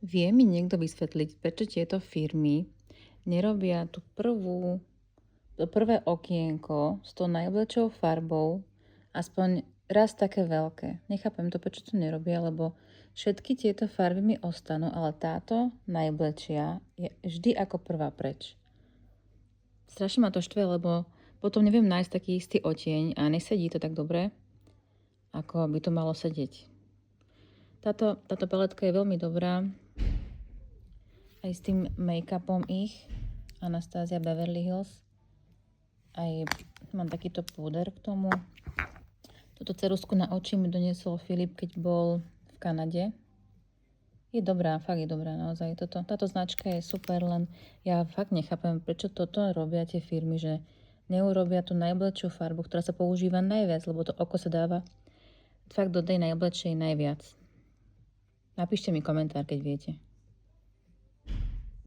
Vie mi niekto vysvetliť, prečo tieto firmy nerobia to prvé okienko s tou najbližšou farbou aspoň raz také veľké. Nechápem to, prečo to nerobia, lebo všetky tieto farby mi ostanú, ale táto najbližšia je vždy ako prvá preč. Strašne ma to štve, lebo potom neviem nájsť taký istý odtieň a nesedí to tak dobre, ako by to malo sedieť. Táto paletka je veľmi dobrá aj s tým make-upom ich, Anastasia Beverly Hills. Aj mám takýto púder k tomu. Toto ceruzku na oči mi doniesol Filip, keď bol v Kanade. Je dobrá, fakt je dobrá naozaj. Táto značka je super, len ja fakt nechápem, prečo toto robia tie firmy, že neurobia tú najbližšiu farbu, ktorá sa používa najviac, lebo to oko sa dáva fakt do tej najbližšej najviac. Napíšte mi komentár, keď viete.